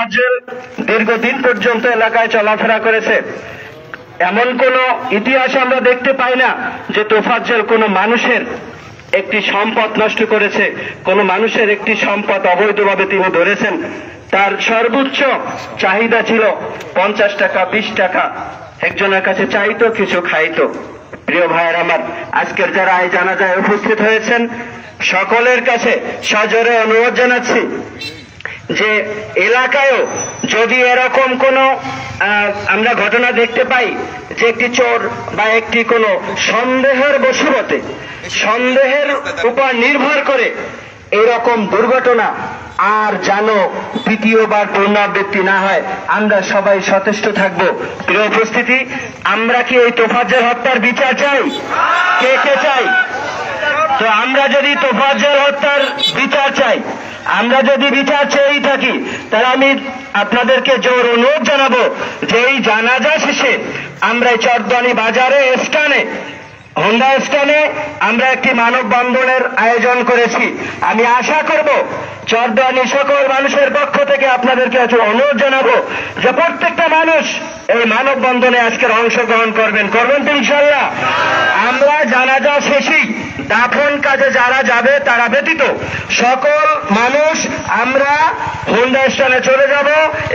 তোফাজ্জল দীর্ঘদিন পর্যন্ত এলাকায় চলাফেরা করেছে। এমন কোন ইতিহাস আমরা দেখতে পাই না যে তোফাজ্জল কোনো মানুষের একটি সম্পদ নষ্ট করেছে, কোন মানুষের একটি সম্পদ অবৈধভাবে তিনি ধরেছেন। তার সর্বোচ্চ চাহিদা ছিল 50 টাকা, 20 টাকা, একজনের কাছে চাইতো, কিছু খাইতো। প্রিয় ভাইয়ের আমার, আজকের যারা এই জানাজায় উপস্থিত হয়েছেন সকলের কাছে সজোরে অনুরোধ জানাচ্ছি যে এলাকায়ও যদি এরকম কোনো আমরা ঘটনা দেখতে পাই যে একটি চোর বা একটি কোনো সন্দেহের বশবর্তী, সন্দেহের উপর নির্ভর করে এরকম দুর্ঘটনা আর যেন দ্বিতীয়বার পুনরাবৃত্তি না হয়, আমরা সবাই সচেষ্ট থাকবো। প্রিয় উপস্থিতি, আমরা কি এই তোফাজ্জল হত্যার বিচার চাই? কে কে চাই? তো আমরা যদি তোফাজ্জল হত্যার বিচার চাই, আমরা যদি বিচার চেয়েই থাকি, তাহলে আমি আপনাদেরকে জোর অনুরোধ জানাবো যে এই জানাজা শেষে আমরা চরদানি বাজারে স্থানে, হোন্ডা স্থানে আমরা একটি মানববন্ধনের আয়োজন করেছি। আমি আশা করব চরদানি সকল মানুষের পক্ষ থেকে আপনাদেরকে অনুরোধ জানাবো যে প্রত্যেকটা মানুষ এই মানববন্ধনে আজকের অংশগ্রহণ করবেন তো ইনশাআল্লাহ। আমরা জানাজা শেষেই দাফন কাজে যারা যাবে তারা ব্যতীত সকল মানুষ আমরা হোন্ডা স্থানে চলে যাব।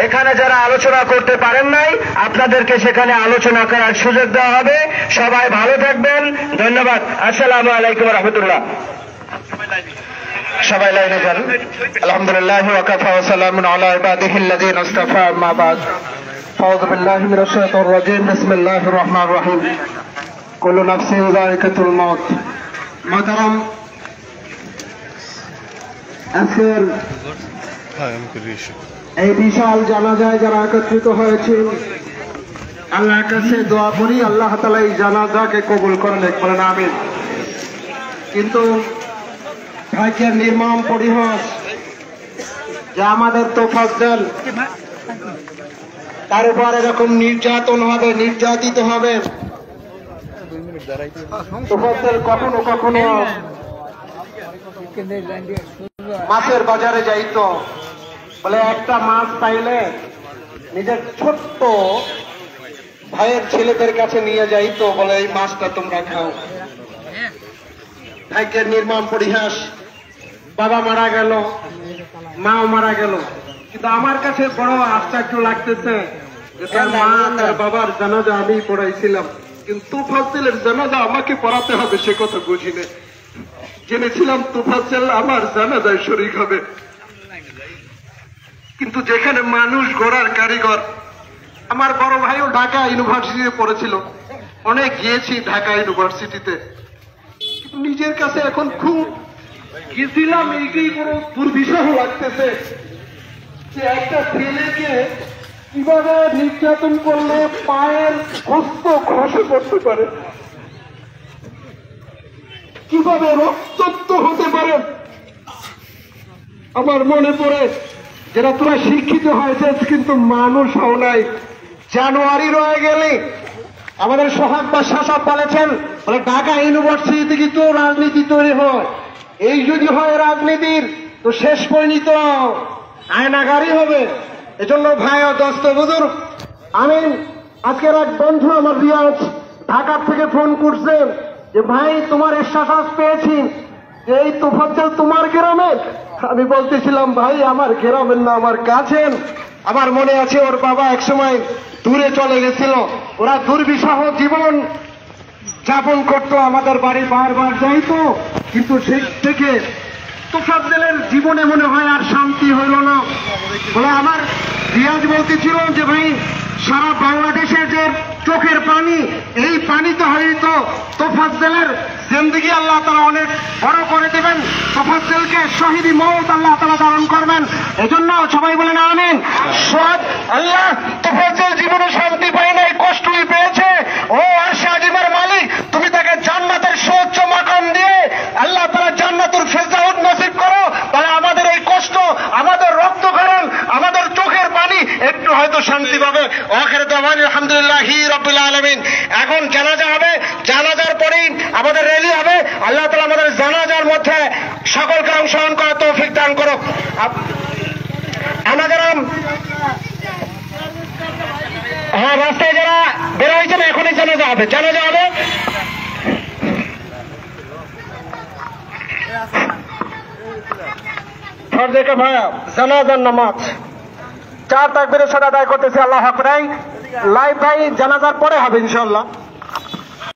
এখানে যারা আলোচনা করতে পারেন নাই আপনাদেরকে সেখানে আলোচনা করার সুযোগ দেওয়া হবে। সবাই ভালো থাকবেন, ধন্যবাদ। আসসালামু আলাইকুম ওয়া রাহমাতুল্লাহ। সবাই লাইনে যান। আলহামদুলিল্লাহ ওয়া কাফা ওয়া সালামুন আলা ইবাদিহিল্লাযিনা ইসতাফা, আম্মা বাদ। আউযু বিল্লাহি মিনাশ শাইতানির রাজীম। বিসমিল্লাহির রহমানির রহিম। কুল্লু নাফসিন যায়িকাতুল মাউত। মুহতারাম, আজকের এই বিশাল জানাজায় যারা একত্রিত হয়েছেন, আল্লাহর কাছে দোয়া করি আল্লাহ তাআলা এই জানাজাকে কবুল করেন, বলেন আমিন। কিন্তু ভাগ্যের নির্মম পরিহাস যে আমাদের তোফাজ্জল তার উপর এরকম নির্যাতন হবে, নির্যাতিত হবে। তোফাজ্জল কখনো কখনো মাছের বাজারে যাইতো, বলে একটা মাছ পাইলে নিজের ছোট্ট ভাইয়ের ছেলেদের কাছে নিয়ে যাইতো, বলে এই মাছটা তোমরা খাও। ভাগ্যের নির্মম পরিহাস, বাবা মারা গেল, মাও মারা গেল, কিন্তু আমার কাছে বড় আশ্চর্য লাগতেছে যে তার মা তার বাবার জানাজা আমি পড়াইছিলাম, কিন্তু তোফাজ্জলের জানাজা আমাকে পড়াতে হবে সে কথা বুঝি না। জেনেছিলাম তোফাজ্জল আমার জানাজায় শরীক হবে, কিন্তু যেখানে মানুষ গড়ার কারিগর, আমার বড় ভাইও ঢাকা ইউনিভার্সিটিতে পড়েছিল, অনেক গিয়েছি ঢাকা ইউনিভার্সিটিতে, কিন্তু নিজের কাছে এখন খুব গেছিলাম এই কোনো দুর্বিষহ লাগতেছে যে একটা ছেলেকে কিভাবে নির্যাতন করলে পায়ের হস্ত খসে পড়তে পারে, কিভাবে রক্তাক্ত হতে পারে। আমার মনে পড়ে যারা তোরা শিক্ষিত হয়েছে কিন্তু মানুষ হও নাই, জানুয়ারি রয়ে গেলে আমাদের সোহাগ বাদশা সাহেব বলেছেন, বলে ঢাকা ইউনিভার্সিটি থেকে তো রাজনীতি তৈরি হয়, এই যদি হয় রাজনীতির তো শেষ পরিণত আয়নাগারই হবে। এজন্য ভাই ও দোস্ত বুজুর্গ, আমি আজকের এক বন্ধু আমার রিয়াজ ঢাকার থেকে ফোন করছেন যে ভাই তোমার এসএসএস পেয়েছি, এই তোফাজ্জল তোমার গ্রামের? আমি বলতেছিলাম ভাই আমার গ্রামের না, আমার কাছের। আমার মনে আছে ওর বাবা একসময় দূরে চলে গেছিল, ওরা দুর্বিষহ জীবন যাপন করতো, আমাদের বাড়ি বারবার যাইতো, কিন্তু সে থেকে তোফাজ্জলের জীবনে মনে হয় আর শান্তি হইল না। বলে আমার রিয়াজ বলতেছিল যে ভাই সারা বাংলাদেশের যে চোখের পানি, এই পানিতে হয়তো তোফাজ্জলের জিন্দেগি আল্লাহ তাআলা অনেক বড় করে দেবেন, তোফাজ্জলকে শহীদি মওত আল্লাহ তাআলা দান করবেন। এজন্য সবাই বলেন আমিন। সৎ আল্লাহ তোফাজ্জল জীবনে শান্তি পায় নাই, কষ্টই পেয়েছে। ও আরশে আজিমের মালিক, তুমি তাকে জান্নাতের সর্বোচ্চ মাকাম দিয়ে আল্লাহ তাআলা জান্নাতুল ফিরদাউস নসিব করো, তাহলে আমাদের এই কষ্ট, আমাদের রক্তক্ষরণ, আমাদের চোখের পানি একটু হয়তো শান্তি পাবে। আখির দাওয়ানা আলহামদুলিল্লাহি রাব্বিল আলামিন। এখন জানাজা হবে, জানাজার পরেই আমাদের র্যালি হবে। আল্লাহ তাআলা আমাদের জানাজার মধ্যে সকলকে অংশগ্রহণ করার তৌফিক দান করুক। আমাদের রাস্তায় যারা বের হয়েছেন এখনই জানাজা হবে, জানাজা হবে। ফরজে ভাইয়া জানাজার নামাজ 4 তাকবীরের সাথে আদায় করতেছি। আল্লাহু আকবার। লাইভ ভাই জানাজার পরে হবে ইনশাআল্লাহ।